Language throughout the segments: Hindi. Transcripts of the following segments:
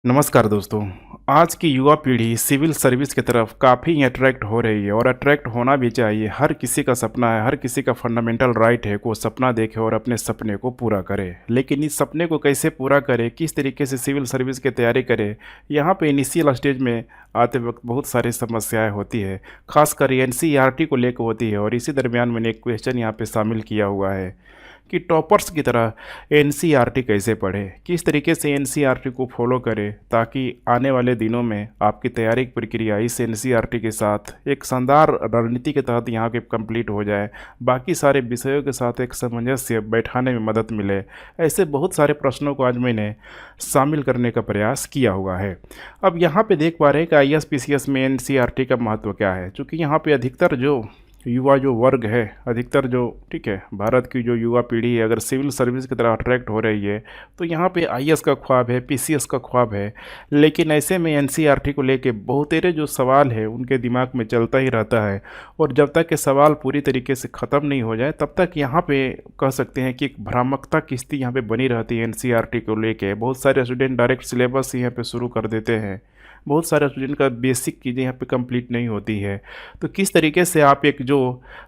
नमस्कार दोस्तों। आज की युवा पीढ़ी सिविल सर्विस की तरफ काफ़ी अट्रैक्ट हो रही है और अट्रैक्ट होना भी चाहिए। हर किसी का सपना है, हर किसी का फंडामेंटल राइट है कि वो सपना देखे और अपने सपने को पूरा करे। लेकिन इस सपने को कैसे पूरा करे, किस तरीके से सिविल सर्विस की तैयारी करे, यहाँ पे इनिशियल स्टेज में आते वक्त बहुत सारी समस्याएं होती है। खासकर एनसीईआरटी को लेकर होती है और इसी दरमियान मैंने एक क्वेश्चन यहाँ पे शामिल किया हुआ है कि टॉपर्स की तरह एनसीईआरटी कैसे पढ़े, किस तरीके से एनसीईआरटी को फॉलो करें ताकि आने वाले दिनों में आपकी तैयारी की प्रक्रिया इस एनसीईआरटी के साथ एक शानदार रणनीति के तहत यहाँ के कंप्लीट हो जाए, बाकी सारे विषयों के साथ एक सामंजस्य बैठाने में मदद मिले। ऐसे बहुत सारे प्रश्नों को आज मैंने शामिल करने का प्रयास किया हुआ है। अब यहाँ पे देख पा रहे हैं कि आईएएस पीसीएस में एनसीईआरटी का महत्व क्या है, क्योंकि यहाँ पे अधिकतर जो युवा जो वर्ग है, अधिकतर जो ठीक है भारत की जो युवा पीढ़ी है, अगर सिविल सर्विस की तरफ अट्रैक्ट हो रही है तो यहाँ पे आईएएस का ख्वाब है, पीसीएस का ख्वाब है। लेकिन ऐसे में एनसीईआरटी को लेके बहुतेरे जो सवाल है उनके दिमाग में चलता ही रहता है और जब तक ये सवाल पूरी तरीके से ख़त्म नहीं हो जाए तब तक यहाँ पे कह सकते हैं कि एक भ्रामकता की स्थिति यहाँ पर बनी रहती है एनसीईआरटी को लेके। बहुत सारे स्टूडेंट डायरेक्ट सिलेबस यहाँ पर शुरू कर देते हैं, बहुत सारे स्टूडेंट का बेसिक चीज़ें यहाँ पे कंप्लीट नहीं होती है। तो किस तरीके से आप एक जो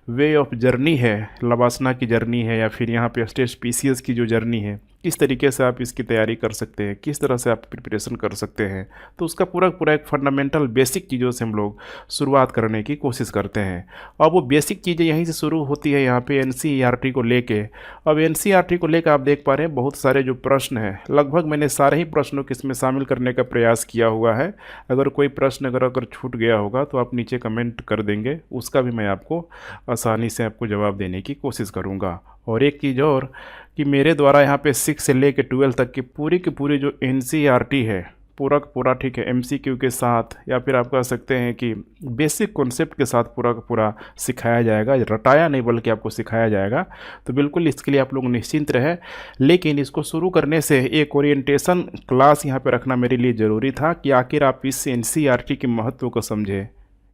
वे ऑफ जर्नी है, लवासना की जर्नी है या फिर यहाँ पे स्टेज पीसीएस की जो जर्नी है, किस तरीके से आप इसकी तैयारी कर सकते हैं, किस तरह से आप प्रिपरेशन कर सकते हैं, तो उसका पूरा पूरा एक फंडामेंटल बेसिक चीज़ों से हम लोग शुरुआत करने की कोशिश करते हैं। अब वो बेसिक चीज़ें यहीं से शुरू होती है यहाँ पे एनसीईआरटी को लेके। अब एनसीईआरटी को लेकर आप देख पा रहे हैं बहुत सारे जो प्रश्न हैं, लगभग मैंने सारे ही प्रश्नों को इसमें शामिल करने का प्रयास किया हुआ है। अगर कोई प्रश्न अगर छूट गया होगा तो आप नीचे कमेंट कर देंगे, उसका भी मैं आपको आसानी से आपको जवाब देने की कोशिश करूँगा। और एक चीज़ और कि मेरे द्वारा यहाँ पे 6 से लेकर 12 तक की पूरी जो एनसीईआरटी है पूरा का पूरा ठीक है एमसीक्यू के साथ या फिर आप कह सकते हैं कि बेसिक कॉन्सेप्ट के साथ पूरा का पूरा सिखाया जाएगा, रटाया नहीं बल्कि आपको सिखाया जाएगा। तो बिल्कुल इसके लिए आप लोग निश्चिंत रहे। लेकिन इसको शुरू करने से एक ओरिएंटेशन क्लास यहाँ पे रखना मेरे लिए ज़रूरी था कि आखिर आप इस एनसीईआरटी के महत्व को समझें,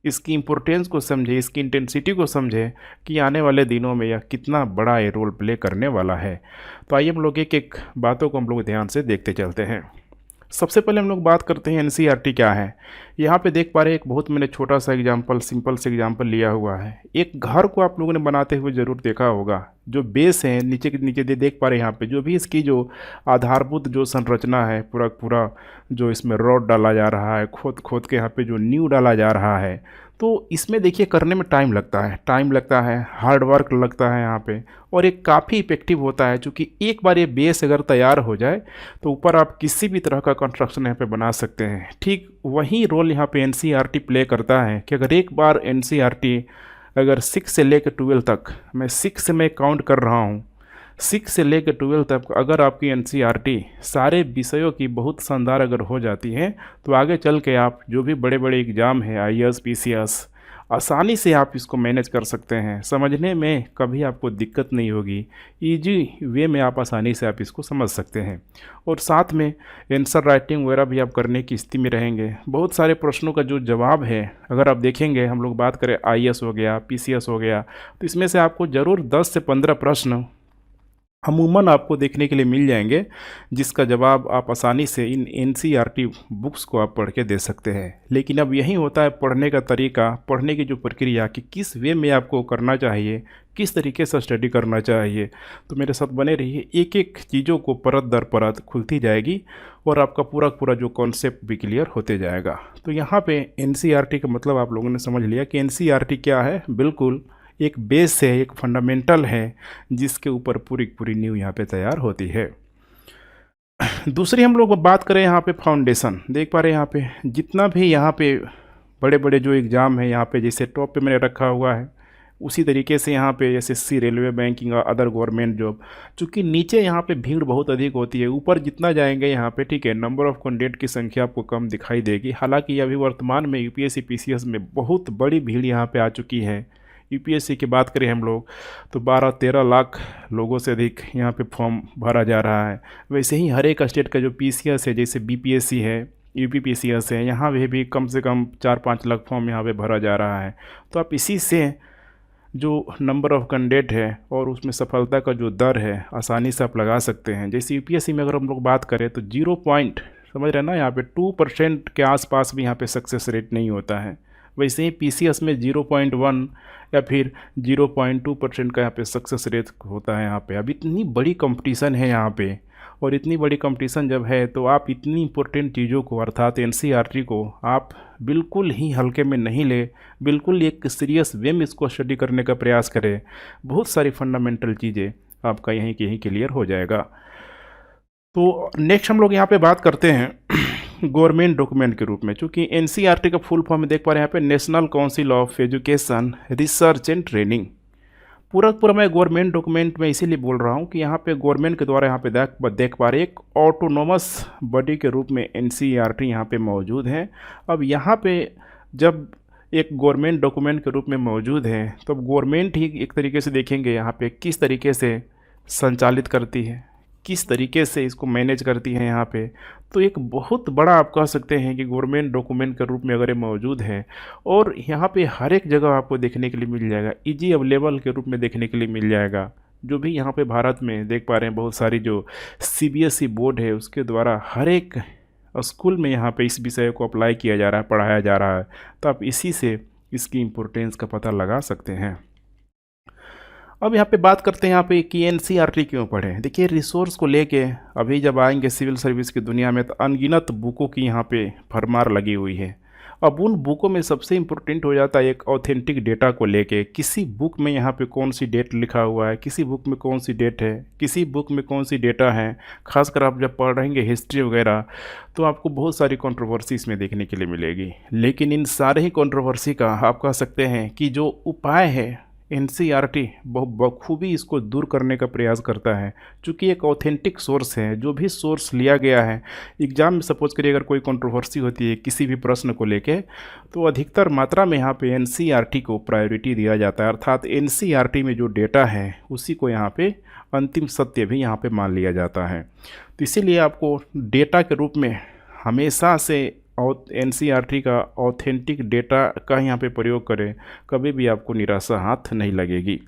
इसकी इम्पोर्टेंस को समझे, इसकी इंटेंसिटी को समझे कि आने वाले दिनों में यह कितना बड़ा ये रोल प्ले करने वाला है। तो आइए हम लोग एक एक बातों को हम लोग ध्यान से देखते चलते हैं। सबसे पहले हम लोग बात करते हैं एनसीईआरटी क्या है। यहाँ पे देख पा रहे हैं एक बहुत मैंने छोटा सा एग्जांपल, सिंपल से एग्जांपल लिया हुआ है। एक घर को आप लोगों ने बनाते हुए ज़रूर देखा होगा, जो बेस है नीचे के नीचे देख पा रहे हैं यहाँ पे जो भी इसकी जो आधारभूत जो संरचना है, पूरा पूरा जो इसमें रॉड डाला जा रहा है, खोद खोद के यहाँ पे जो नींव डाला जा रहा है, तो इसमें देखिए करने में टाइम लगता है, हार्ड वर्क लगता है यहाँ पे, और ये काफ़ी इफेक्टिव होता है क्योंकि एक बार ये बेस अगर तैयार हो जाए तो ऊपर आप किसी भी तरह का कंस्ट्रक्शन यहाँ पे बना सकते हैं। ठीक वही रोल यहाँ पे एनसीईआरटी प्ले करता है कि अगर एक बार एनसीईआरटी अगर 6 से लेकर 12 तक, मैं 6 से मैं काउंट कर रहा हूँ, 6 से लेकर 12 तक अगर आपकी एनसीईआरटी सारे विषयों की बहुत शानदार अगर हो जाती है तो आगे चल के आप जो भी बड़े बड़े एग्ज़ाम है आईएएस पीसीएस आसानी से आप इसको मैनेज कर सकते हैं। समझने में कभी आपको दिक्कत नहीं होगी, इजी वे में आप आसानी से आप इसको समझ सकते हैं। और साथ में आंसर राइटिंग वगैरह भी आप करने की स्थिति में रहेंगे। बहुत सारे प्रश्नों का जो जवाब है अगर आप देखेंगे, हम लोग बात करें आईएएस हो गया, पीसीएस हो गया, तो इसमें से आपको ज़रूर 10 से 15 प्रश्न अमूमन आपको देखने के लिए मिल जाएंगे जिसका जवाब आप आसानी से इन एनसीईआरटी बुक्स को आप पढ़ के दे सकते हैं। लेकिन अब यही होता है पढ़ने का तरीका, पढ़ने की जो प्रक्रिया कि किस वे में आपको करना चाहिए, किस तरीके से स्टडी करना चाहिए। तो मेरे साथ बने रहिए, एक एक चीज़ों को परत दर परत खुलती जाएगी और आपका पूरा जो कॉन्सेप्ट भी क्लियर होते जाएगा। तो यहाँ पे एनसीईआरटी का मतलब आप लोगों ने समझ लिया कि एनसीईआरटी क्या है। बिल्कुल एक बेस है, एक फंडामेंटल है जिसके ऊपर पूरी नींव यहाँ पे तैयार होती है। दूसरी हम लोग बात करें यहाँ पे फाउंडेशन, देख पा रहे हैं यहाँ पे जितना भी यहाँ पे बड़े बड़े जो एग्ज़ाम है यहाँ पे जैसे टॉप पे मैंने रखा हुआ है, उसी तरीके से यहाँ पे एसएससी, रेलवे, बैंकिंग और अदर गवर्नमेंट जॉब, चूँकि नीचे यहाँ पे भीड़ बहुत अधिक होती है, ऊपर जितना जाएंगे यहाँ पे ठीक है नंबर ऑफ़ कैंडिडेट की संख्या आपको कम दिखाई देगी। हालांकि अभी वर्तमान में यूपीएससी पीसीएस में बहुत बड़ी भीड़ यहाँ पे आ चुकी है। यूपीएससी की बात करें हम लोग तो 12-13 लाख लोगों से अधिक यहाँ पे फॉर्म भरा जा रहा है। वैसे ही हर एक स्टेट का जो पीसीएस है, जैसे बीपीएससी है, यूपी पीसीएस है, यहाँ भी कम से कम 4-5 लाख फॉर्म यहाँ पे भरा जा रहा है। तो आप इसी से जो नंबर ऑफ़ कैंडिडेट है और उसमें सफलता का जो दर है आसानी से आप लगा सकते हैं। जैसे यूपीएससी में अगर हम लोग बात करें तो समझ रहे हैं ना, यहाँ पे 2% के आसपास भी यहाँ पे सक्सेस रेट नहीं होता है। वैसे ही पीसीएस में 0.1 या फिर 0.2% का यहाँ पे सक्सेस रेट होता है यहाँ पे। अब इतनी बड़ी कंपटीशन है यहाँ पे, और इतनी बड़ी कंपटीशन जब है तो आप इतनी इंपॉर्टेंट चीज़ों को अर्थात एनसीईआरटी को आप बिल्कुल ही हल्के में नहीं ले, बिल्कुल एक सीरियस वे में इसको स्टडी करने का प्रयास करें। बहुत सारी फंडामेंटल चीज़ें आपका यहीं के यहीं क्लियर हो जाएगा। तो नेक्स्ट हम लोग यहाँ पे बात करते हैं गवर्नमेंट डॉक्यूमेंट के रूप में। चूँकि एनसीईआरटी का फुल फॉर्म देख पा रहे हैं यहाँ पे, national council of education research and training. पूरा मैं गवर्नमेंट डॉक्यूमेंट में इसीलिए बोल रहा हूँ कि यहाँ पे गवर्नमेंट के द्वारा यहाँ पे देख पा रहे एक ऑटोनोमस बॉडी के रूप में एनसीईआरटी यहाँ पे मौजूद है। अब यहाँ पे जब एक गवर्नमेंट डॉक्यूमेंट के रूप में मौजूद है तो अब गवर्नमेंट ही एक तरीके से देखेंगे यहाँ पे किस तरीके से संचालित करती है, किस तरीके से इसको मैनेज करती है यहाँ पे। तो एक बहुत बड़ा आप कह सकते हैं कि गवर्नमेंट डॉक्यूमेंट के रूप में अगर ये मौजूद है, और यहाँ पे हर एक जगह आपको देखने के लिए मिल जाएगा, इजी अवेलेबल के रूप में देखने के लिए मिल जाएगा। जो भी यहाँ पे भारत में देख पा रहे हैं बहुत सारी जो सीबीएसई बोर्ड है उसके द्वारा हर एक स्कूल में यहाँ पे इस विषय को अप्लाई किया जा रहा है, पढ़ाया जा रहा है। तो आप इसी से इसकी इम्पोर्टेंस का पता लगा सकते हैं। अब यहाँ पे बात करते हैं यहाँ पे कि एनसीईआरटी क्यों पढ़ें। देखिए रिसोर्स को लेके अभी जब आएंगे सिविल सर्विस की दुनिया में तो अनगिनत बुकों की यहाँ पे भरमार लगी हुई है। अब उन बुकों में सबसे इम्पोर्टेंट हो जाता है एक ऑथेंटिक डेटा को लेके, किसी बुक में यहाँ पे कौन सी डेट लिखा हुआ है, किसी बुक में कौन सी डेट है, किसी बुक में कौन सी डेटा है। खासकर आप जब पढ़ रहेंगे हिस्ट्री वगैरह तो आपको बहुत सारी कंट्रोवर्सी इसमें देखने के लिए मिलेगी। लेकिन इन सारे ही कंट्रोवर्सी का आप कह सकते हैं कि जो उपाय है एनसीईआरटी बखूबी इसको दूर करने का प्रयास करता है। चूँकि एक ऑथेंटिक सोर्स है, जो भी सोर्स लिया गया है एग्ज़ाम में सपोज करिए अगर कोई कंट्रोवर्सी होती है किसी भी प्रश्न को लेके तो अधिकतर मात्रा में यहाँ पे एनसीईआरटी को प्रायोरिटी दिया जाता है। अर्थात एनसीईआरटी में जो डेटा है उसी को यहाँ पे अंतिम सत्य भी यहाँ पे मान लिया जाता है। तो इसीलिए आपको डेटा के रूप में हमेशा से और एनसीईआरटी का ऑथेंटिक डेटा का यहाँ पे प्रयोग करें, कभी भी आपको निराशा हाथ नहीं लगेगी।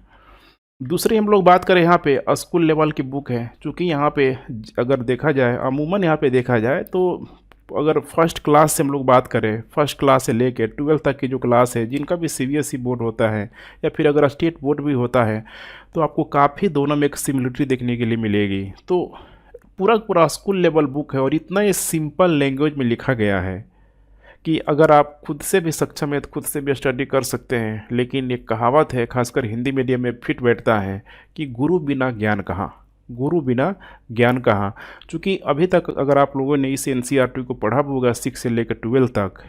दूसरी हम लोग बात करें यहाँ पे स्कूल लेवल की बुक है। चूँकि यहाँ पे अगर देखा जाए अमूमन यहाँ पे देखा जाए तो अगर फर्स्ट क्लास से हम लोग बात करें, फर्स्ट क्लास से लेके 12 तक की जो क्लास है जिनका भी सीबीएसई बोर्ड होता है या फिर अगर स्टेट बोर्ड भी होता है तो आपको काफ़ी दोनों में एक सिमिलरिटी देखने के लिए मिलेगी। तो पूरा स्कूल लेवल बुक है और इतना ये सिंपल लैंग्वेज में लिखा गया है कि अगर आप खुद से भी सक्षम है तो खुद से भी स्टडी कर सकते हैं। लेकिन एक कहावत है खासकर हिंदी मीडियम में फिट बैठता है कि गुरु बिना ज्ञान कहाँ, गुरु बिना ज्ञान कहाँ। चूँकि अभी तक अगर आप लोगों ने इस एनसीईआरटी को पढ़ा होगा 6 से लेकर 12 तक,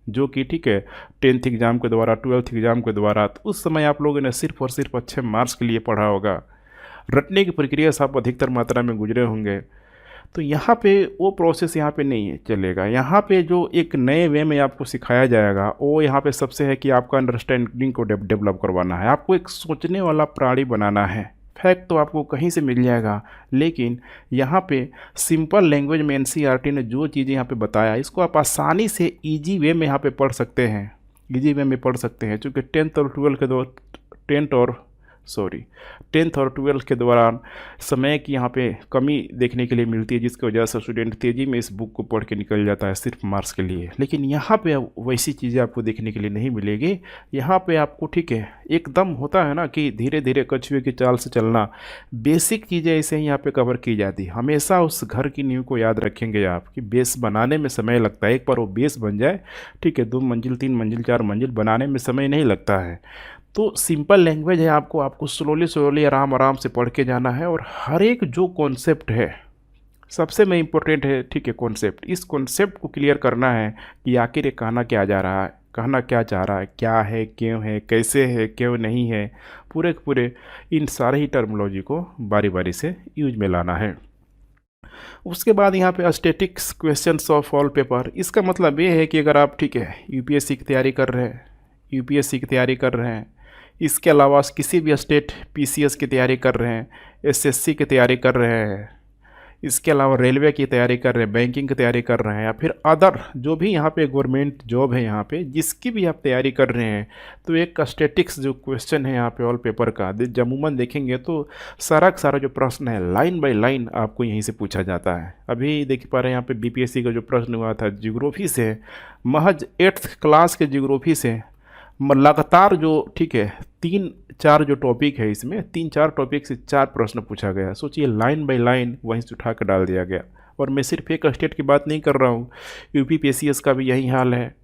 जो कि ठीक है 10th एग्ज़ाम के द्वारा 12th एग्ज़ाम के द्वारा, तो उस समय आप लोगों ने सिर्फ और सिर्फ अच्छे मार्क्स के लिए पढ़ा होगा। रटने की प्रक्रिया से आप अधिकतर मात्रा में गुजरे होंगे। तो यहाँ पे वो प्रोसेस यहाँ पे नहीं है चलेगा। यहाँ पे जो एक नए वे में आपको सिखाया जाएगा वो यहाँ पे सबसे है कि आपका अंडरस्टैंडिंग को डेवलप करवाना है, आपको एक सोचने वाला प्राणी बनाना है। फैक्ट तो आपको कहीं से मिल जाएगा, लेकिन यहाँ पे सिंपल लैंग्वेज में एनसीईआरटी ने जो चीज़ें यहाँ पे बताया इसको आप आसानी से ईजी वे में यहाँ पे पढ़ सकते हैं, ईजी वे में पढ़ सकते हैं। चूँकि 10th और 12th के दौरान समय की यहाँ पे कमी देखने के लिए मिलती है, जिसकी वजह से स्टूडेंट तेज़ी में इस बुक को पढ़ के निकल जाता है सिर्फ मार्क्स के लिए। लेकिन यहाँ पे वैसी चीज़ें आपको देखने के लिए नहीं मिलेगी। यहाँ पे आपको ठीक है एकदम होता है ना कि धीरे धीरे कछुए की चाल से चलना, बेसिक चीज़ें ऐसे ही यहाँ पे कवर की जाती है। हमेशा उस घर की नींव को याद रखेंगे आप कि बेस बनाने में समय लगता है। एक बार वो बेस बन जाए ठीक है 2 मंजिल 3 मंजिल 4 मंजिल बनाने में समय नहीं लगता है। तो सिंपल लैंग्वेज है, आपको स्लोली आराम से पढ़ के जाना है। और हर एक जो कॉन्सेप्ट है सबसे में इम्पोर्टेंट है ठीक है कॉन्सेप्ट, इस कॉन्सेप्ट को क्लियर करना है कि आखिर ये कहना क्या जा रहा है, कहना क्या चाह रहा है, क्या है, क्यों है, कैसे है, क्यों नहीं है, पूरे के पूरे इन सारे ही टर्मोलॉजी को बारी बारी से यूज में लाना है। उसके बाद यहाँ पे statics questions of all paper. इसका मतलब ये है कि अगर आप ठीक है यूपीएससी की तैयारी कर रहे हैं, इसके अलावा किसी भी स्टेट पीसीएस की तैयारी कर रहे हैं, एसएससी की तैयारी कर रहे हैं, इसके अलावा रेलवे की तैयारी कर रहे हैं, बैंकिंग की तैयारी कर रहे हैं, या फिर अदर जो भी यहाँ पे गवर्नमेंट जॉब है, यहाँ पे जिसकी भी आप तैयारी कर रहे हैं, तो एक स्टैटिक्स जो क्वेश्चन है यहाँ पे ऑल पेपर का अमूमन देखेंगे तो सारा का सारा जो प्रश्न है लाइन बाय लाइन आपको यहीं से पूछा जाता है। अभी देख पा रहे हैं यहाँ पे बीपीएससी का जो प्रश्न हुआ था ज्योग्राफी से, महज 8th क्लास के ज्योग्राफी से लगातार जो ठीक है 3-4 जो टॉपिक है, इसमें 3-4 टॉपिक से 4 प्रश्न पूछा गया। सोचिए लाइन बाय लाइन वहीं से उठा कर डाल दिया गया। और मैं सिर्फ एक स्टेट की बात नहीं कर रहा हूँ, यूपी पीसीएस का भी यही हाल है।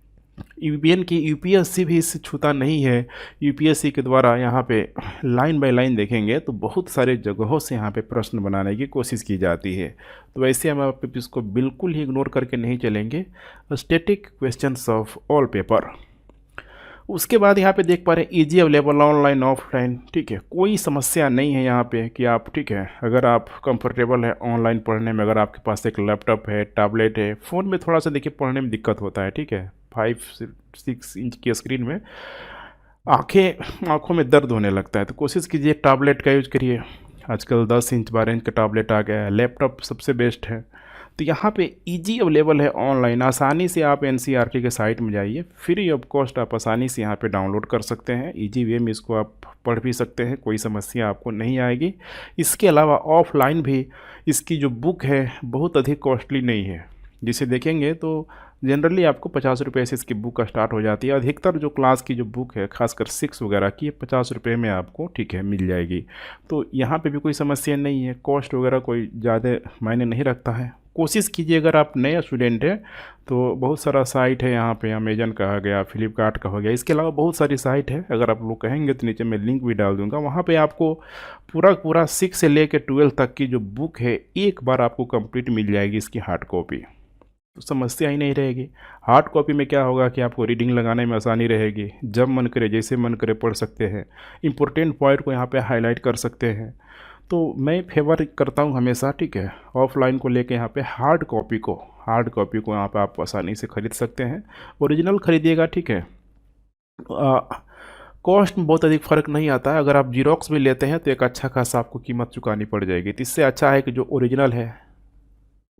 यूपीएन की यूपीएससी भी इससे छूता नहीं है। यूपीएससी के द्वारा यहाँ पे लाइन बाय लाइन देखेंगे तो बहुत सारे जगहों से यहाँ पे प्रश्न बनाने की कोशिश की जाती है। तो वैसे हम आप इसको बिल्कुल ही इग्नोर करके नहीं चलेंगे। Static questions of all paper. उसके बाद यहाँ पे देख पा रहे हैं ईजी अवेलेबल ऑनलाइन ऑफलाइन, ठीक है, कोई समस्या नहीं है यहाँ पे कि आप ठीक है अगर आप कंफर्टेबल है ऑनलाइन पढ़ने में, अगर आपके पास एक लैपटॉप है, टैबलेट है। फ़ोन में थोड़ा सा देखिए पढ़ने में दिक्कत होता है, ठीक है, 5-6 इंच की स्क्रीन में आँखों में दर्द होने लगता है। तो कोशिश कीजिए टैबलेट का यूज़ करिए। आजकल 10 इंच 12 इंच का टैबलेट आ गया है, लैपटॉप सबसे बेस्ट है। तो यहाँ पे इजी अवेलेबल है ऑनलाइन, आसानी से आप एनसीईआरटी के साइट में जाइए, फ्री ऑफ कॉस्ट आप आसानी से यहाँ पे डाउनलोड कर सकते हैं। इजी वे में इसको आप पढ़ भी सकते हैं, कोई समस्या आपको नहीं आएगी। इसके अलावा ऑफलाइन भी इसकी जो बुक है बहुत अधिक कॉस्टली नहीं है। जिसे देखेंगे तो जनरली आपको 50 रुपये से इसकी बुक स्टार्ट हो जाती है। अधिकतर जो क्लास की जो बुक है खासकर 6 वगैरह की 50 रुपये में आपको ठीक है मिल जाएगी। तो यहाँ पे भी कोई समस्या नहीं है, कॉस्ट वगैरह कोई ज़्यादा मायने नहीं रखता है। कोशिश कीजिए अगर आप नए स्टूडेंट हैं तो बहुत सारा साइट है यहाँ पे, अमेजन का हो गया, फ्लिपकार्ट का हो गया, इसके अलावा बहुत सारी साइट है। अगर आप लोग कहेंगे तो नीचे मैं लिंक भी डाल दूंगा, वहाँ पे आपको पूरा 6 से लेकर 12 तक की जो बुक है एक बार आपको कंप्लीट मिल जाएगी इसकी हार्ड कॉपी। तो समस्या ही नहीं रहेगी। हार्ड कॉपी में क्या होगा कि आपको रीडिंग लगाने में आसानी रहेगी, जब मन करे जैसे मन करे पढ़ सकते हैं, इंपॉर्टेंट पॉइंट को यहाँ पे हाईलाइट कर सकते हैं। तो मैं फेवर करता हूँ हमेशा ठीक है ऑफलाइन को लेके यहाँ पे हार्ड कॉपी को यहाँ पे आप आसानी से ख़रीद सकते हैं। ओरिजिनल ख़रीदिएगा, ठीक है। कॉस्ट में बहुत अधिक फ़र्क नहीं आता है। अगर आप जीरोक्स भी लेते हैं तो एक अच्छा खासा आपको कीमत चुकानी पड़ जाएगी। तो इससे अच्छा है कि जो ओरिजिनल है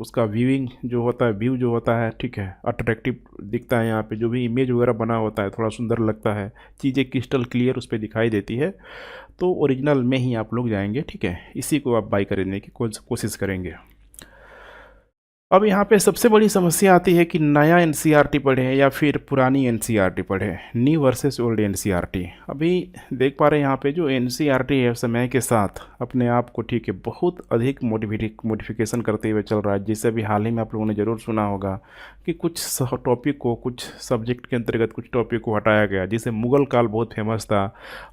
उसका व्यूइंग जो होता है, व्यू जो होता है ठीक है अट्रैक्टिव दिखता है। यहाँ पे जो भी इमेज वगैरह बना होता है थोड़ा सुंदर लगता है, चीज़ें क्रिस्टल क्लियर उस पर दिखाई देती है। तो ओरिजिनल में ही आप लोग जाएंगे, ठीक है, इसी को आप बाई करने की कोशिश करेंगे। अब यहाँ पे सबसे बड़ी समस्या आती है कि नया एनसीईआरटी पढ़ें या फिर पुरानी एनसीईआरटी पढ़ें, न्यू वर्सेस ओल्ड एनसीईआरटी। अभी देख पा रहे हैं यहाँ पे जो एनसीईआरटी है समय के साथ अपने आप को ठीक है बहुत अधिक मॉडिफिकेशन करते हुए चल रहा है। जिससे भी हाल ही में आप लोगों ने ज़रूर सुना होगा कि कुछ टॉपिक को, कुछ सब्जेक्ट के अंतर्गत कुछ टॉपिक को हटाया गया। जिसे मुग़ल काल बहुत फेमस था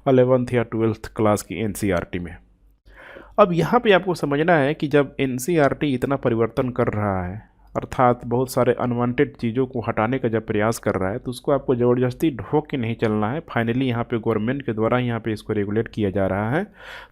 11th या 12th क्लास की एनसीईआरटी में। अब यहाँ पे आपको समझना है कि जब एनसीईआरटी इतना परिवर्तन कर रहा है, अर्थात बहुत सारे अनवांटेड चीज़ों को हटाने का जब प्रयास कर रहा है, तो उसको आपको ज़बरदस्ती ढोक के नहीं चलना है। फाइनली यहाँ पे गवर्नमेंट के द्वारा यहाँ पे इसको रेगुलेट किया जा रहा है।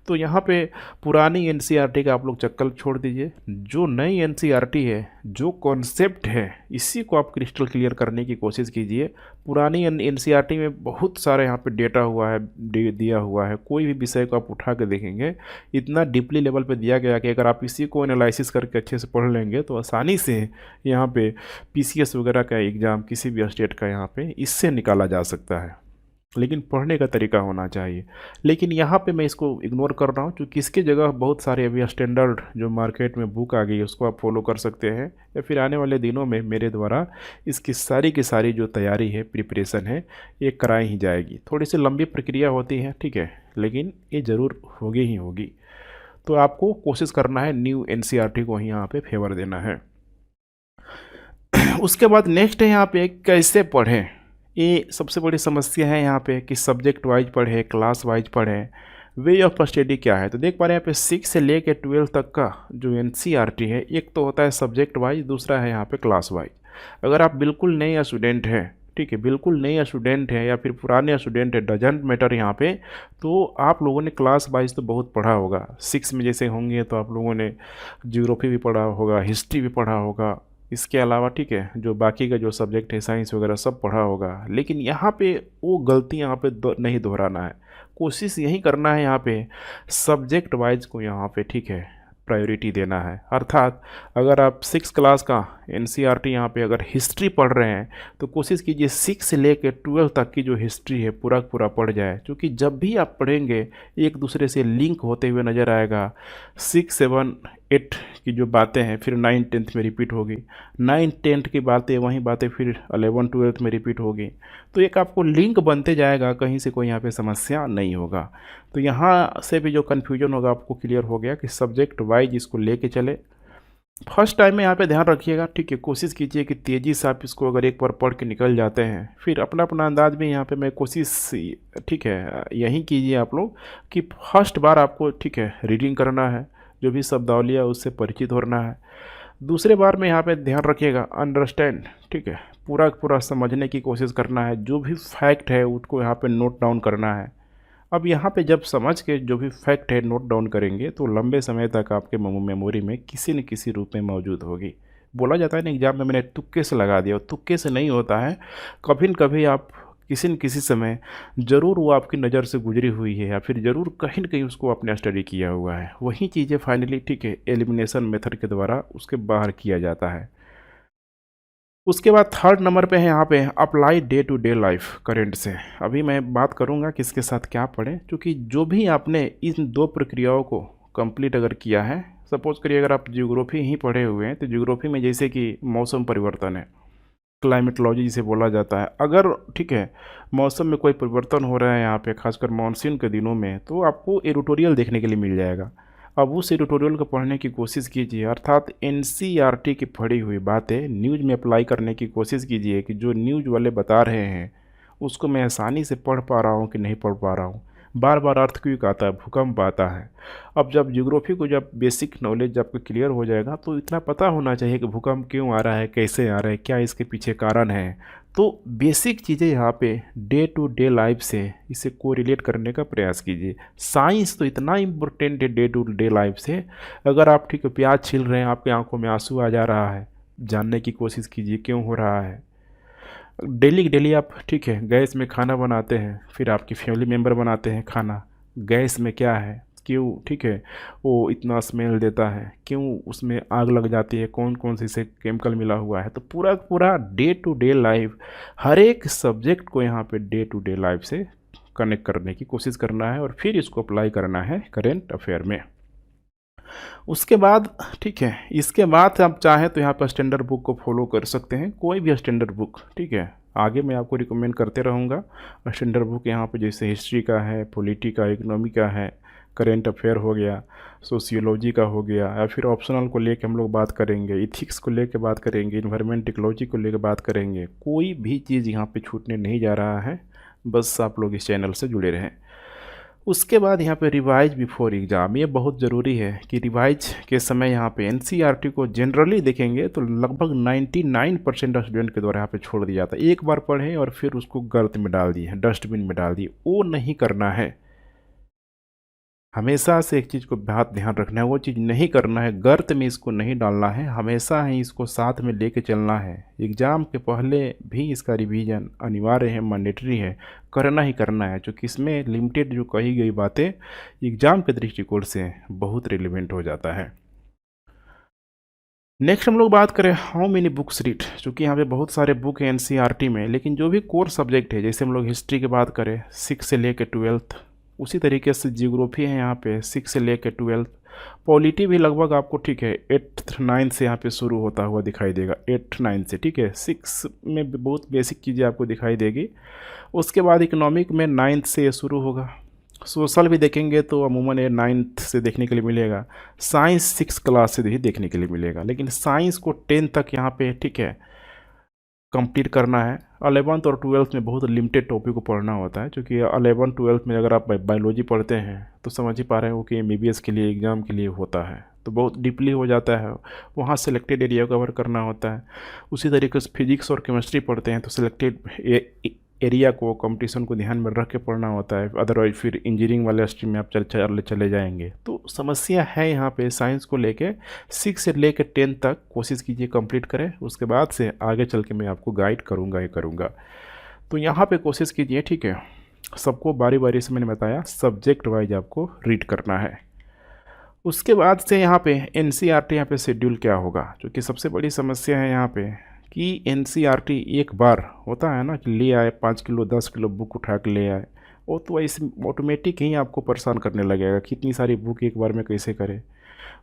तो यहाँ पे पुरानी एनसीईआरटी का आप लोग चक्कर छोड़ दीजिए। जो नई एनसीईआरटी है, जो कॉन्सेप्ट है, इसी को आप क्रिस्टल क्लियर करने की कोशिश कीजिए। पुरानी एनसीईआरटी में बहुत सारे यहाँ पे डेटा हुआ है, दिया हुआ है। कोई भी विषय को आप उठा के देखेंगे इतना डीपली लेवल पे दिया गया कि अगर आप इसी को एनालिसिस करके अच्छे से पढ़ लेंगे तो आसानी से यहाँ पे पीसीएस वगैरह का एग्ज़ाम किसी भी स्टेट का यहाँ पे इससे निकाला जा सकता है। लेकिन पढ़ने का तरीका होना चाहिए। लेकिन यहाँ पे मैं इसको इग्नोर कर रहा हूँ क्योंकि इसकी जगह बहुत सारे अभी स्टैंडर्ड जो मार्केट में बुक आ गई है उसको आप फॉलो कर सकते हैं, या फिर आने वाले दिनों में मेरे द्वारा इसकी सारी की सारी जो तैयारी है, प्रिपरेशन है, ये कराई ही जाएगी। थोड़ी सी लंबी प्रक्रिया होती है, ठीक है, लेकिन ये ज़रूर होगी ही होगी। तो आपको कोशिश करना है न्यू एनसीईआरटी को ही यहाँ पे फेवर देना है। उसके बाद नेक्स्ट है यहाँ पे कैसे पढ़ें। ये सबसे बड़ी समस्या है यहाँ पे कि सब्जेक्ट वाइज पढ़े, क्लास वाइज पढ़े, वे ऑफ स्टडी क्या है। तो देख पा रहे हैं यहाँ पे 6 से लेकर 12 तक का जो एनसीईआरटी है, एक तो होता है सब्जेक्ट वाइज, दूसरा है यहाँ पे क्लास वाइज। अगर आप बिल्कुल नए स्टूडेंट हैं, ठीक है, बिल्कुल नए स्टूडेंट हैं या फिर पुराने स्टूडेंट है, डजेंट मैटर यहाँ पे, तो आप लोगों ने क्लास वाइज तो बहुत पढ़ा होगा। 6 में जैसे होंगे तो आप लोगों ने ज्योग्राफी भी पढ़ा होगा, हिस्ट्री भी पढ़ा होगा, इसके अलावा ठीक है जो बाकी का जो सब्जेक्ट है साइंस वगैरह सब पढ़ा होगा। लेकिन यहाँ पे वो गलती यहाँ पे नहीं दोहराना है। कोशिश यही करना है यहाँ पे सब्जेक्ट वाइज को यहाँ पे ठीक है प्रायोरिटी देना है। अर्थात अगर आप 6 क्लास का एनसीईआरटी यहाँ पे अगर हिस्ट्री पढ़ रहे हैं तो कोशिश कीजिए 6 से लेकर 12 तक की जो हिस्ट्री है पूरा पूरा पढ़ जाए, क्योंकि जब भी आप पढ़ेंगे एक दूसरे से लिंक होते हुए नज़र आएगा। 6, 7, 8 की जो बातें हैं फिर 9, 10th में रिपीट होगी, 9, 10th की बातें वहीं बातें फिर 11, 12th में रिपीट होगी। तो एक आपको लिंक बनते जाएगा, कहीं से कोई यहाँ पे समस्या नहीं होगा। तो यहाँ से भी जो कन्फ्यूजन होगा आपको क्लियर हो गया कि सब्जेक्ट वाइज इसको लेके चले। फर्स्ट टाइम में यहाँ पे ध्यान रखिएगा, ठीक है। कोशिश कीजिए कि तेज़ी से आप इसको अगर एक बार पढ़ के निकल जाते हैं, फिर अपना अपना अंदाज में यहाँ पे मैं कोशिश, ठीक है, यही कीजिए आप लोग कि फर्स्ट बार आपको, ठीक है, रीडिंग करना है, जो भी शब्दावली है उससे परिचित होना है। दूसरे बार में यहाँ पे ध्यान रखिएगा अंडरस्टैंड, ठीक है, पूरा पूरा समझने की कोशिश करना है, जो भी फैक्ट है उसको यहाँ पे नोट डाउन करना है। अब यहाँ पे जब समझ के जो भी फैक्ट है नोट डाउन करेंगे तो लंबे समय तक आपके मेमोरी में किसी न किसी रूप में मौजूद होगी। बोला जाता है ना एग्जाम में मैंने तुक्के से लगा दिया, और तुक्के से नहीं होता है। कभी न कभी आप किसी न किसी समय ज़रूर वो आपकी नज़र से गुजरी हुई है, या फिर ज़रूर कहीं न कहीं उसको आपने स्टडी किया हुआ है। वही चीज़ें फाइनली, ठीक है, एलिमिनेशन मेथड के द्वारा उसके बाहर किया जाता है। उसके बाद थर्ड नंबर पे है यहाँ पे apply day to day life current से। अभी मैं बात करूँगा कि इसके साथ क्या पढ़ें, क्योंकि जो भी आपने इन दो प्रक्रियाओं को कंप्लीट अगर किया है, सपोज करिए अगर आप जियोग्राफी ही पढ़े हुए हैं तो जियोग्राफी में जैसे कि मौसम परिवर्तन है, क्लाइमेटोलॉजी जिसे बोला जाता है, अगर, ठीक है, मौसम में कोई परिवर्तन हो रहा है यहाँ पे खासकर मानसून के दिनों में, तो आपको एडिटोरियल देखने के लिए मिल जाएगा। अब उस एडिटोरियल को पढ़ने की कोशिश कीजिए, अर्थात एनसीईआरटी की पढ़ी हुई बातें न्यूज़ में अप्लाई करने की कोशिश कीजिए कि जो न्यूज़ वाले बता रहे हैं उसको मैं आसानी से पढ़ पा रहा हूँ कि नहीं पढ़ पा रहा हूँ। बार बार अर्थक्वेक आता है, भूकंप आता है। अब जब ज्योग्राफी को जब बेसिक नॉलेज आपको क्लियर हो जाएगा तो इतना पता होना चाहिए कि भूकंप क्यों आ रहा है, कैसे आ रहा है, क्या इसके पीछे कारण है। तो बेसिक चीज़ें यहाँ पे डे टू डे लाइफ से इसे कोरिलेट करने का प्रयास कीजिए। साइंस तो इतना इम्पोर्टेंट है डे टू डे लाइफ से। अगर आप, ठीक है, प्याज छील रहे हैं, आपकी आंखों में आंसू आ जा रहा है, जानने की कोशिश कीजिए क्यों हो रहा है। डेली डेली आप, ठीक है, गैस में खाना बनाते हैं, फिर आपकी फैमिली मेम्बर बनाते हैं खाना, गैस में क्या है, क्यों, ठीक है, वो इतना स्मेल देता है, क्यों उसमें आग लग जाती है, कौन कौन से इसे केमिकल मिला हुआ है। तो पूरा पूरा डे टू डे लाइफ, हर एक सब्जेक्ट को यहाँ पे डे टू डे लाइफ से कनेक्ट करने की कोशिश करना है और फिर इसको अप्लाई करना है करेंट अफेयर में। उसके बाद, ठीक है, इसके बाद आप चाहें तो यहाँ पर स्टैंडर्ड बुक को फॉलो कर सकते हैं, कोई भी स्टैंडर्ड बुक, ठीक है। आगे मैं आपको रिकमेंड करते रहूँगा स्टैंडर्ड बुक यहाँ पे, जैसे हिस्ट्री का है, पॉलिटी का, इकोनॉमी का है, करेंट अफेयर हो गया, सोशियोलॉजी का हो गया, या फिर ऑप्शनल को लेके हम लोग बात करेंगे, इथिक्स को लेके बात करेंगे, इन्वायरमेंट इकोलॉजी को लेके बात करेंगे। कोई भी चीज़ यहाँ पे छूटने नहीं जा रहा है, बस आप लोग इस चैनल से जुड़े रहें। उसके बाद यहाँ पे रिवाइज बिफोर एग्ज़ाम, ये बहुत ज़रूरी है कि रिवाइज के समय यहाँ पे एनसीईआरटी को जनरली देखेंगे तो लगभग 99% स्टूडेंट के द्वारा यहाँ पे छोड़ दिया जाता है। एक बार पढ़े और फिर उसको गर्त में डाल दिए, डस्टबिन में डाल दिए, वो नहीं करना है। हमेशा से एक चीज़ को बहुत ध्यान रखना है, वो चीज़ नहीं करना है, गर्त में इसको नहीं डालना है, हमेशा ही इसको साथ में लेके चलना है। एग्ज़ाम के पहले भी इसका रिवीजन अनिवार्य है, मैंडेटरी है, करना ही करना है, क्योंकि इसमें लिमिटेड जो कही गई बातें एग्ज़ाम के दृष्टिकोण से बहुत रिलेवेंट हो जाता है। नेक्स्ट हम लोग बात करें हाउ मेनी बुक्स रीड, चूँकि यहाँ पे बहुत सारे बुक हैं एनसीईआरटी में, लेकिन जो भी कोर सब्जेक्ट है, जैसे हम लोग हिस्ट्री की बात करें 6 से लेकर 12th, उसी तरीके से जियोग्राफी है यहाँ पे 6 से लेकर 12th, पॉलिटी भी लगभग आपको, ठीक है, 8th 9th से यहाँ पे शुरू होता हुआ दिखाई देगा, 8th 9th से, ठीक है। 6 में भी बहुत बेसिक चीज़ें आपको दिखाई देगी। उसके बाद इकोनॉमिक में 9th से ये शुरू होगा। सोशल भी देखेंगे तो अमूमन ये 9th से देखने के लिए मिलेगा। साइंस 6 क्लास से भी देखने के लिए मिलेगा, लेकिन साइंस को 10 तक यहाँ पे, ठीक है, कंप्लीट करना है। 11th और 12th में बहुत लिमिटेड टॉपिक को पढ़ना होता है, क्योंकि 11th 12th में अगर आप बायोलॉजी पढ़ते हैं तो समझ ही पा रहे हो कि एमबीबीएस के लिए, एग्ज़ाम के लिए होता है, तो बहुत डीपली हो जाता है, वहाँ सेलेक्टेड एरिया कवर करना होता है। उसी तरीके से फिजिक्स और केमिस्ट्री पढ़ते हैं तो सिलेक्टेड एरिया को, कंपटीशन को ध्यान में रख के पढ़ना होता है, अदरवाइज फिर इंजीनियरिंग वाले स्ट्रीम में आप चले जाएंगे। तो समस्या है यहाँ पे साइंस को लेके। 6 से लेकर 10 तक कोशिश कीजिए कंप्लीट करें, उसके बाद से आगे चल के मैं आपको गाइड करूँगा ही करूँगा। तो यहाँ पे कोशिश कीजिए, ठीक है, सबको बारी बारी से मैंने बताया सब्जेक्ट वाइज आपको रीड करना है। उसके बाद से यहाँ पे एनसीईआरटी यहाँ पे शेड्यूल क्या होगा, क्योंकि सबसे बड़ी समस्या है यहाँ पे कि एनसीईआरटी एक बार होता है ना कि ले आए 5 किलो 10 किलो बुक उठा के ले आए, वो तो ऐसे ऑटोमेटिक ही आपको परेशान करने लगेगा कि इतनी सारी बुक एक बार में कैसे करें।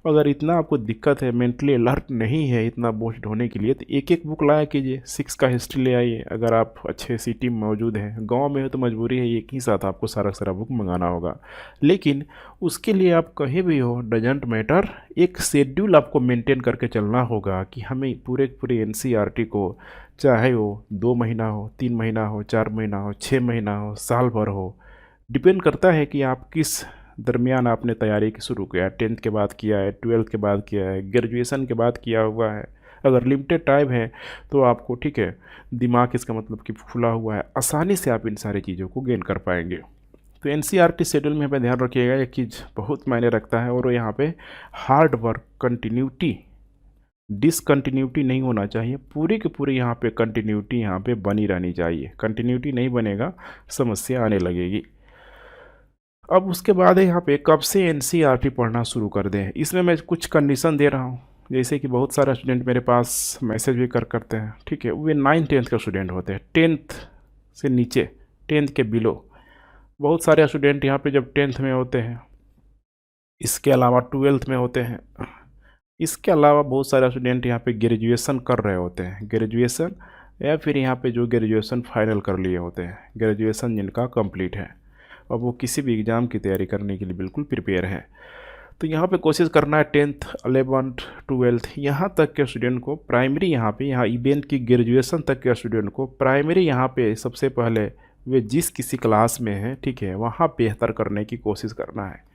अगर इतना आपको दिक्कत है, मेंटली अलर्ट नहीं है इतना बोझ ढोने के लिए, तो एक एक बुक लाया कीजिए। 6 का हिस्ट्री ले आइए। अगर आप अच्छे सिटी में मौजूद हैं, गांव में हो तो मजबूरी है एक ही साथ आपको सारा सारा बुक मंगाना होगा, लेकिन उसके लिए आप कहीं भी हो डजेंट मैटर, एक शेड्यूल आपको मेंटेन करके चलना होगा कि हमें पूरे पूरे एनसीईआरटी को, चाहे वो 2 महीना हो, 3 महीना हो, 4 महीना हो, 6 महीना हो, साल भर हो, डिपेंड करता है कि आप किस दरमियान आपने तैयारी की शुरू किया है। 10th के बाद किया है, 12th के बाद किया है, ग्रेजुएशन के बाद किया हुआ है। अगर लिमिटेड टाइम है तो आपको, ठीक है, दिमाग इसका मतलब कि खुला हुआ है, आसानी से आप इन सारी चीज़ों को गेन कर पाएंगे। तो एनसीईआरटी शेड्यूल में हमें ध्यान रखिएगा, एक चीज़ बहुत मायने रखता है, और वो यहाँ पे हार्ड वर्क, कंटिन्यूटी, डिसकंटिन्यूटी नहीं होना चाहिए। पूरी की पूरी यहाँ पे कंटिन्यूटी यहाँ पे बनी रहनी चाहिए। कंटिन्यूटी नहीं बनेगा, समस्या आने लगेगी। अब उसके बाद है यहाँ पे कब से एनसीईआरटी पढ़ना शुरू कर दें। इसमें मैं कुछ कंडीशन दे रहा हूँ, जैसे कि बहुत सारे स्टूडेंट मेरे पास मैसेज भी करते हैं, ठीक है, वे 9th-10th का स्टूडेंट होते हैं, 10th से नीचे, 10th के बिलो। बहुत सारे स्टूडेंट यहाँ पे जब 10th में होते हैं, इसके अलावा 12th में होते हैं, इसके अलावा बहुत सारे स्टूडेंट यहाँ पे ग्रेजुएशन कर रहे होते हैं, ग्रेजुएशन, या फिर यहाँ पे जो ग्रेजुएशन फाइनल कर लिए होते हैं, ग्रेजुएशन जिनका कंप्लीट है, और वो किसी भी एग्ज़ाम की तैयारी करने के लिए बिल्कुल प्रिपेयर है। तो यहाँ पे कोशिश करना है 10th 11th 12th यहाँ तक के स्टूडेंट को प्राइमरी, यहाँ इवेंट की ग्रेजुएशन तक के स्टूडेंट को प्राइमरी यहाँ पे सबसे पहले वे जिस किसी क्लास में हैं, ठीक है, वहाँ बेहतर करने की कोशिश करना है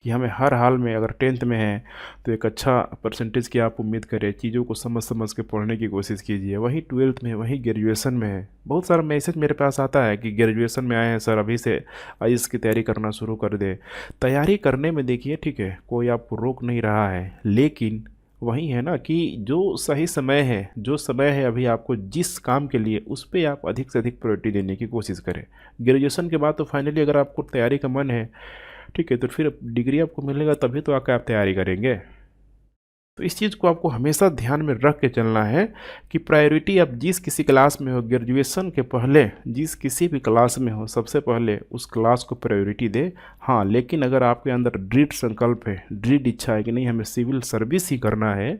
कि हमें हर हाल में, अगर 10th में है तो एक अच्छा परसेंटेज की आप उम्मीद करें, चीज़ों को समझ समझ के पढ़ने की कोशिश कीजिए। वहीं 12th में, वहीं ग्रेजुएशन में है। बहुत सारा मैसेज मेरे पास आता है कि ग्रेजुएशन में आए हैं सर, अभी से आईएएस की तैयारी करना शुरू कर दे। तैयारी करने में देखिए, ठीक है, कोई आपको रोक नहीं रहा है, लेकिन वही है ना कि जो सही समय है, जो समय है अभी आपको जिस काम के लिए, उस पर आप अधिक से अधिक प्रायोरिटी देने की कोशिश करें। ग्रेजुएशन के बाद तो फाइनली अगर आपको तैयारी का मन है, ठीक है, तो फिर डिग्री आपको मिलेगा, तभी तो आकर आप तैयारी करेंगे। तो इस चीज़ को आपको हमेशा ध्यान में रख के चलना है कि प्रायोरिटी आप जिस किसी क्लास में हो, ग्रेजुएशन के पहले जिस किसी भी क्लास में हो, सबसे पहले उस क्लास को प्रायोरिटी दे। हाँ, लेकिन अगर आपके अंदर दृढ़ संकल्प है, दृढ़ इच्छा है कि नहीं हमें सिविल सर्विस ही करना है,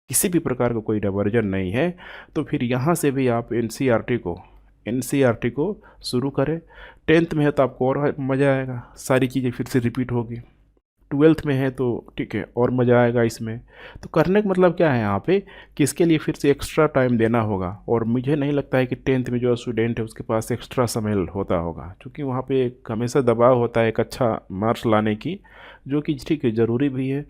किसी भी प्रकार का कोई डाइवर्जन नहीं है, तो फिर यहाँ से भी आप एनसीईआरटी को शुरू करें। 10th में है तो आपको और मज़ा आएगा, सारी चीज़ें फिर से रिपीट होगी। 12th में है तो ठीक है, और मज़ा आएगा इसमें। तो करने का मतलब क्या है यहाँ पे कि इसके लिए फिर से एक्स्ट्रा टाइम देना होगा, और मुझे नहीं लगता है कि 10th में जो स्टूडेंट है उसके पास एक्स्ट्रा समय होता होगा, क्योंकि वहाँ पे एक हमेशा दबाव होता है एक अच्छा मार्क्स लाने की, जो कि ठीक है ज़रूरी भी है।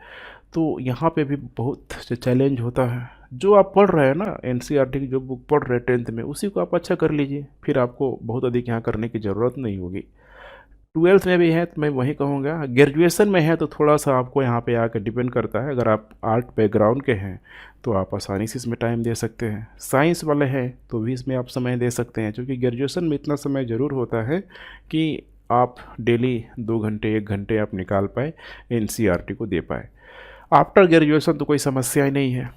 तो यहाँ पे भी बहुत चैलेंज होता है। जो आप पढ़ रहे हैं ना, एनसीईआरटी की जो बुक पढ़ रहे हैं 10th में, उसी को आप अच्छा कर लीजिए, फिर आपको बहुत अधिक यहाँ करने की ज़रूरत नहीं होगी। 12th में भी है तो मैं वही कहूँगा। ग्रेजुएशन में है तो थोड़ा सा आपको यहाँ पे आकर डिपेंड करता है। अगर आप आर्ट बैकग्राउंड के हैं तो आप आसानी से इसमें टाइम दे सकते हैं, साइंस वाले हैं तो भी इसमें आप समय दे सकते हैं, क्योंकि ग्रेजुएशन में इतना समय ज़रूर होता है कि आप डेली 2 घंटे 1 घंटे आप निकाल पाए, एनसीईआरटी को दे पाए। आफ्टर ग्रेजुएशन तो कोई समस्या ही नहीं है।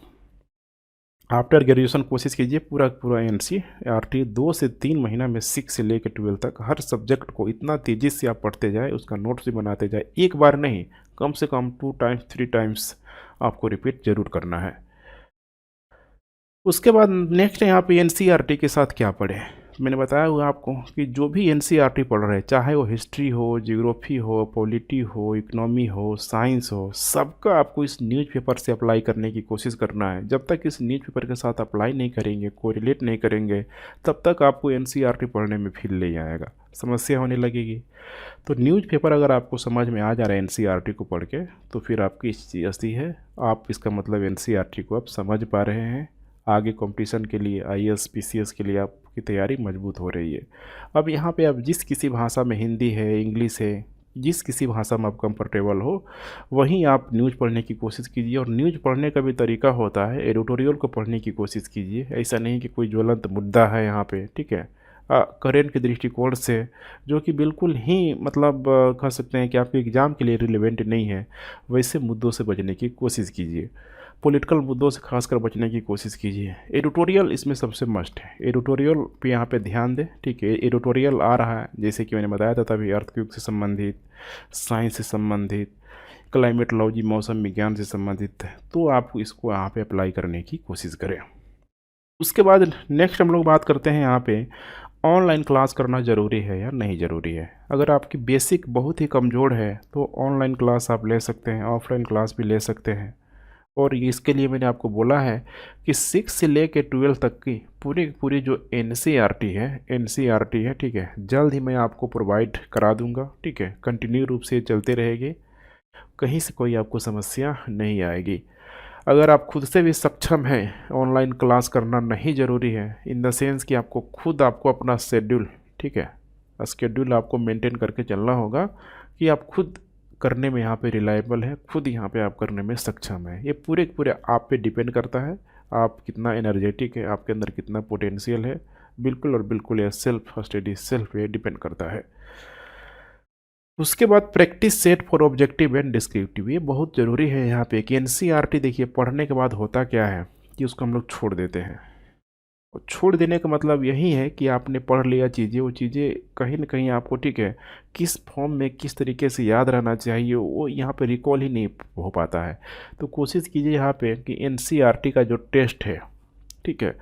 आफ्टर ग्रेजुएशन कोशिश कीजिए पूरा पूरा एनसीईआरटी 2 से 3 महीना में 6 से लेकर 12 तक हर सब्जेक्ट को इतना तेज़ी से आप पढ़ते जाए, उसका नोट्स भी बनाते जाए। एक बार नहीं, कम से कम 2 टाइम्स 3 टाइम्स आपको रिपीट जरूर करना है। उसके बाद नेक्स्ट यहाँ पे एनसीईआरटी के साथ क्या पढ़े। मैंने बताया हुआ आपको कि जो भी एनसीईआरटी पढ़ रहे हैं, चाहे वो हिस्ट्री हो, जियोग्राफी हो, पॉलिटी हो, इकोनॉमी हो, साइंस हो, सबका आपको इस न्यूज़पेपर से अप्लाई करने की कोशिश करना है। जब तक इस न्यूज़पेपर के साथ अप्लाई नहीं करेंगे, कोरिलेट नहीं करेंगे, तब तक आपको एनसीईआरटी पढ़ने में फील नहीं आएगा, समस्या होने लगेगी। तो न्यूज़पेपर अगर आपको समझ में आ जा रहा है एनसीईआरटी को पढ़ के, तो फिर आपकी चीज़ असली है, आप इसका मतलब एनसीईआरटी को आप समझ पा रहे हैं। आगे कंपटीशन के लिए, आईएएस पीसीएस के लिए आपकी तैयारी मजबूत हो रही है। अब यहाँ पे आप जिस किसी भाषा में, हिंदी है, इंग्लिश है, जिस किसी भाषा में आप कंफर्टेबल हो, वहीं आप न्यूज़ पढ़ने की कोशिश कीजिए। और न्यूज़ पढ़ने का भी तरीका होता है, एडिटोरियल को पढ़ने की कोशिश कीजिए। ऐसा नहीं कि कोई ज्वलंत मुद्दा है यहाँ पे, ठीक है, करेंट के दृष्टिकोण से, जो कि बिल्कुल ही मतलब कह सकते हैं कि आपके एग्ज़ाम के लिए रिलेवेंट नहीं है, वैसे मुद्दों से बचने की कोशिश कीजिए। पॉलिटिकल मुद्दों से खासकर बचने की कोशिश कीजिए। एडिटोरियल इसमें सबसे मस्ट है, एडिटोरियल पे यहाँ पे ध्यान दें। ठीक है, एडिटोरियल आ रहा है जैसे कि मैंने बताया था तभी, अर्थक्वेक से संबंधित, साइंस से संबंधित, क्लाइमेटोलॉजी मौसम विज्ञान से संबंधित है, तो आप इसको यहाँ पे अप्लाई करने की कोशिश करें। उसके बाद नेक्स्ट हम लोग बात करते हैं यहाँ पे, ऑनलाइन क्लास करना ज़रूरी है या नहीं ज़रूरी है। अगर आपकी बेसिक बहुत ही कमज़ोर है तो ऑनलाइन क्लास आप ले सकते हैं, ऑफलाइन क्लास भी ले सकते हैं। और इसके लिए मैंने आपको बोला है कि 6 से लेके 12 तक की पूरी जो एनसीईआरटी है, ठीक है, जल्द ही मैं आपको प्रोवाइड करा दूंगा। ठीक है, कंटिन्यू रूप से चलते रहेगी, कहीं से कोई आपको समस्या नहीं आएगी। अगर आप खुद से भी सक्षम हैं, ऑनलाइन क्लास करना नहीं ज़रूरी है, इन द सेंस कि आपको अपना शेड्यूल, ठीक है, शेड्यूल आपको मेंटेन करके चलना होगा कि आप खुद करने में यहाँ पे रिलायबल है, खुद यहाँ पे आप करने में सक्षम है। ये पूरे आप पे डिपेंड करता है, आप कितना एनर्जेटिक है, आपके अंदर कितना पोटेंशियल है, बिल्कुल और बिल्कुल ये सेल्फ स्टडी, सेल्फ पे डिपेंड करता है। उसके बाद practice set for objective and descriptive, ये बहुत ज़रूरी है यहाँ पे कि एनसीईआरटी देखिए पढ़ने के बाद होता क्या है कि उसको हम लोग छोड़ देते हैं। और छोड़ देने का मतलब यही है कि आपने पढ़ लिया चीज़ें, वो चीज़ें कहीं ना कहीं आपको, ठीक है, किस फॉर्म में किस तरीके से याद रहना चाहिए वो यहाँ पे रिकॉल ही नहीं हो पाता है। तो कोशिश कीजिए यहाँ पे कि एनसीईआरटी का जो टेस्ट है, ठीक है,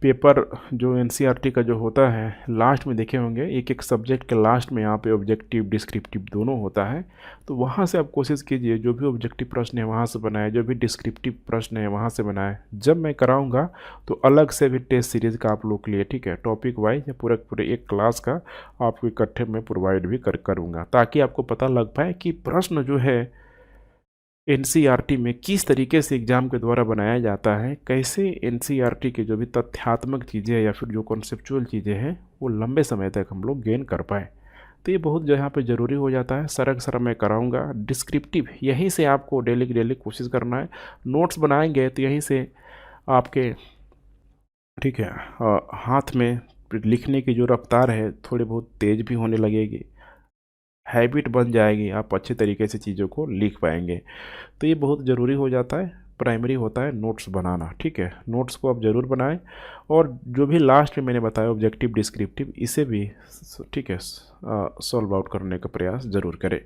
पेपर जो एनसीईआरटी का जो होता है लास्ट में देखे होंगे, एक एक सब्जेक्ट के लास्ट में यहाँ पे ऑब्जेक्टिव डिस्क्रिप्टिव दोनों होता है। तो वहाँ से आप कोशिश कीजिए जो भी ऑब्जेक्टिव प्रश्न है वहाँ से बनाए, जो भी डिस्क्रिप्टिव प्रश्न है वहाँ से बनाए। जब मैं कराऊंगा तो अलग से भी टेस्ट सीरीज़ का आप लोग के लिए, ठीक है, टॉपिक वाइज या पूरे एक क्लास का आपको इकट्ठे में प्रोवाइड भी करूँगा, ताकि आपको पता लग पाए कि प्रश्न जो है एनसीईआरटी में किस तरीके से एग्ज़ाम के द्वारा बनाया जाता है, कैसे एनसीईआरटी के जो भी तथ्यात्मक चीज़ें या फिर जो कॉन्सेप्चुअल चीज़ें हैं वो लंबे समय तक हम लोग गेन कर पाए। तो ये बहुत जो यहाँ पे ज़रूरी हो जाता है। सरक मैं कराऊंगा। डिस्क्रिप्टिव यहीं से आपको डेली की डेली कोशिश करना है, नोट्स बनाएंगे तो यहीं से आपके, ठीक है, हाथ में लिखने की जो रफ्तार है थोड़ी बहुत तेज़ भी होने लगेगी, हैबिट बन जाएगी, आप अच्छे तरीके से चीज़ों को लिख पाएंगे। तो ये बहुत ज़रूरी हो जाता है, प्राइमरी होता है नोट्स बनाना। ठीक है, नोट्स को आप ज़रूर बनाएं, और जो भी लास्ट में मैंने बताया ऑब्जेक्टिव डिस्क्रिप्टिव, इसे भी, ठीक है, सॉल्व आउट करने का प्रयास ज़रूर करें।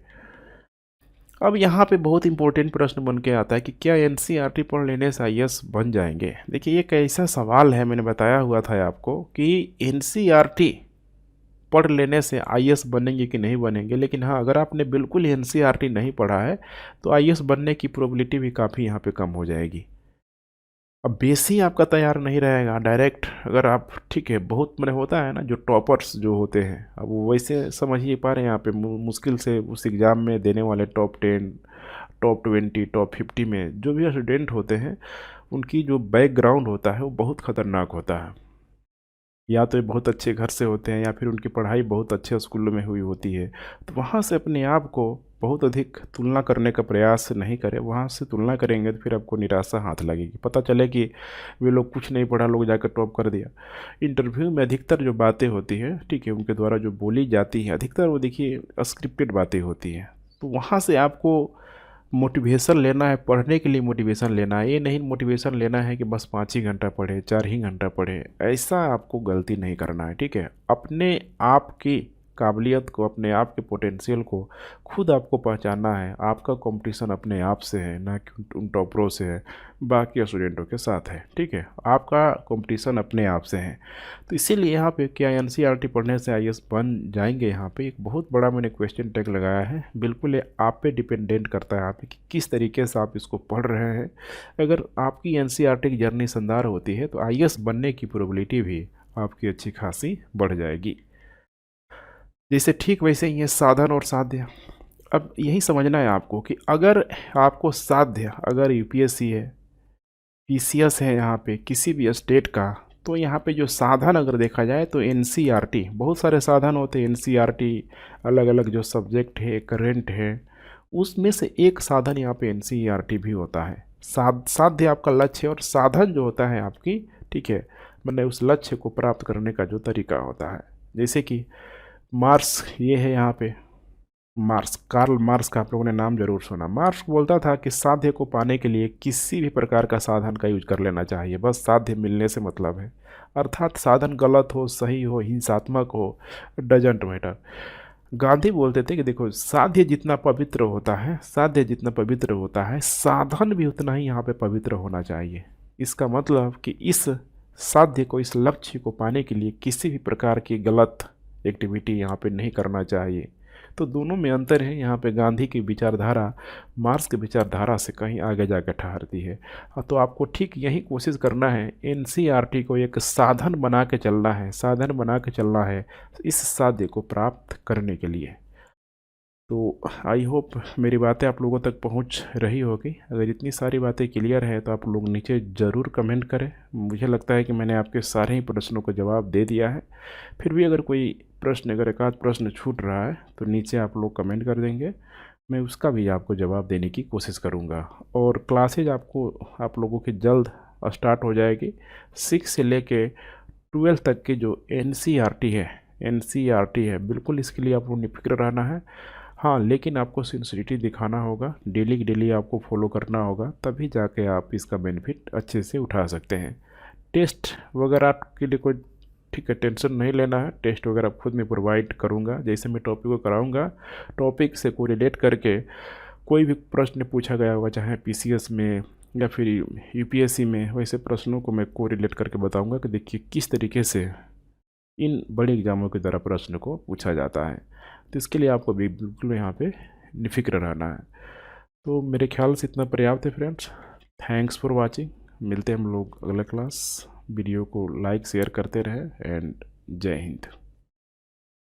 अब यहाँ पे बहुत इंपॉर्टेंट प्रश्न बन के आता है कि क्या एनसीईआरटी पढ़ लेने से आईएएस बन जाएंगे। देखिए, ये कैसा सवाल है, मैंने बताया हुआ था आपको कि एनसीईआरटी पढ़ लेने से आईएएस बनेंगे कि नहीं बनेंगे, लेकिन हाँ, अगर आपने बिल्कुल एनसीईआरटी नहीं पढ़ा है तो आईएएस बनने की प्रोबेबिलिटी भी काफ़ी यहाँ पे कम हो जाएगी। अब बेस ही आपका तैयार नहीं रहेगा डायरेक्ट, अगर आप, ठीक है, बहुत मैंने होता है ना जो टॉपर्स जो होते हैं, अब वो वैसे समझ ही पा रहे हैं यहाँ पे मुश्किल से उस एग्ज़ाम में देने वाले टॉप 10, टॉप 20, टॉप 50 में जो भी स्टूडेंट होते हैं, उनकी जो बैकग्राउंड होता है वो बहुत ख़तरनाक होता है। या तो ये बहुत अच्छे घर से होते हैं या फिर उनकी पढ़ाई बहुत अच्छे स्कूलों में हुई होती है। तो वहाँ से अपने आप को बहुत अधिक तुलना करने का प्रयास नहीं करें। वहाँ से तुलना करेंगे तो फिर आपको निराशा हाथ लगेगी, पता चले कि वे लोग कुछ नहीं पढ़ा, लोग जाकर टॉप कर दिया। इंटरव्यू में अधिकतर जो बातें होती हैं, ठीक है, उनके द्वारा जो बोली जाती हैं अधिकतर वो देखिए स्क्रिप्टेड बातें होती हैं। तो वहाँ से आपको मोटिवेशन लेना है, पढ़ने के लिए मोटिवेशन लेना है। ये नहीं मोटिवेशन लेना है कि बस 5 ही घंटा पढ़े, 4 ही घंटा पढ़े, ऐसा आपको गलती नहीं करना है। ठीक है, अपने आप की काबिलियत को, अपने आप के पोटेंशियल को खुद आपको पहचानना है। आपका कंपटीशन अपने आप से है, ना कि उन टॉपरों से है, बाकी स्टूडेंटों के साथ है। ठीक है, आपका कंपटीशन अपने आप से है। तो इसीलिए यहाँ पे क्या एनसीईआरटी पढ़ने से आईएएस बन जाएंगे, यहाँ पे एक बहुत बड़ा मैंने क्वेश्चन टैग लगाया है। बिल्कुल ये आप पे डिपेंडेंट करता है, आप कि किस तरीके से आप इसको पढ़ रहे हैं। अगर आपकी एनसीईआरटी की जर्नी शानदार होती है तो आईएएस बनने की प्रोबेबिलिटी भी आपकी अच्छी खासी बढ़ जाएगी। जैसे ठीक वैसे ही है साधन और साध्य। अब यही समझना है आपको कि अगर आपको साध्य, अगर यूपीएससी है, पीसीएस है यहाँ पे किसी भी स्टेट का, तो यहाँ पे जो साधन अगर देखा जाए तो एनसीईआरटी, बहुत सारे साधन होते हैं एनसीईआरटी, अलग अलग जो सब्जेक्ट है, करेंट है, उसमें से एक साधन यहाँ पे एनसीईआरटी भी होता है। साध्य आपका लक्ष्य है और साधन जो होता है आपकी, ठीक है, मतलब उस लक्ष्य को प्राप्त करने का जो तरीका होता है। जैसे कि मार्क्स ये है यहाँ पे, मार्क्स, कार्ल मार्क्स का आप लोगों ने नाम जरूर सुना। मार्क्स बोलता था कि साध्य को पाने के लिए किसी भी प्रकार का साधन का यूज कर लेना चाहिए, बस साध्य मिलने से मतलब है। अर्थात साधन गलत हो, सही हो, हिंसात्मक हो, डजेंट मैटर। गांधी बोलते थे कि देखो, साध्य जितना पवित्र होता है, साध्य जितना पवित्र होता है, साधन भी उतना ही यहाँ पे पवित्र होना चाहिए। इसका मतलब कि इस साध्य को, इस लक्ष्य को पाने के लिए किसी भी प्रकार की गलत एक्टिविटी यहाँ पे नहीं करना चाहिए। तो दोनों में अंतर है। यहाँ पे गांधी की विचारधारा मार्क्स की विचारधारा से कहीं आगे जाकर ठहरती है। तो आपको ठीक यही कोशिश करना है, एनसीईआरटी को एक साधन बना के चलना है, साधन बना के चलना है इस साध्य को प्राप्त करने के लिए। तो आई होप मेरी बातें आप लोगों तक पहुंच रही होगी। अगर इतनी सारी बातें क्लियर है तो आप लोग नीचे ज़रूर कमेंट करें। मुझे लगता है कि मैंने आपके सारे ही प्रश्नों को जवाब दे दिया है। फिर भी अगर कोई प्रश्न, अगर एक आध प्रश्न छूट रहा है तो नीचे आप लोग कमेंट कर देंगे, मैं उसका भी आपको जवाब देने की कोशिश करूँगा। और क्लासेज आपको, आप लोगों की जल्द स्टार्ट हो जाएगी। 6 से लेके 12 तक की जो एनसीईआरटी है, बिल्कुल इसके लिए आपको निफिक्र रहना है। हाँ, लेकिन आपको सिंसियरिटी दिखाना होगा, डेली की डेली आपको फॉलो करना होगा, तभी जाके आप इसका बेनिफिट अच्छे से उठा सकते हैं। टेस्ट वगैरह के लिए कोई, ठीक है, टेंशन नहीं लेना है। टेस्ट वगैरह खुद मैं प्रोवाइड करूँगा। जैसे मैं टॉपिक को कराऊँगा, टॉपिक से कोरिलेट करके कोई भी प्रश्न पूछा गया होगा, चाहे पीसीएस में या फिर यूपीएससी में, वैसे प्रश्नों को मैं कोरिलेट करके बताऊँगा कि देखिए किस तरीके से इन बड़े एग्जामों की तरह प्रश्न को पूछा जाता है। तो इसके लिए आपको भी बिल्कुल यहाँ पे निफिक्र रहना है। तो मेरे ख्याल से इतना पर्याप्त है फ्रेंड्स। Thanks for watching. मिलते हैं हम लोग अगला क्लास। वीडियो को लाइक शेयर करते रहे एंड जय हिंद।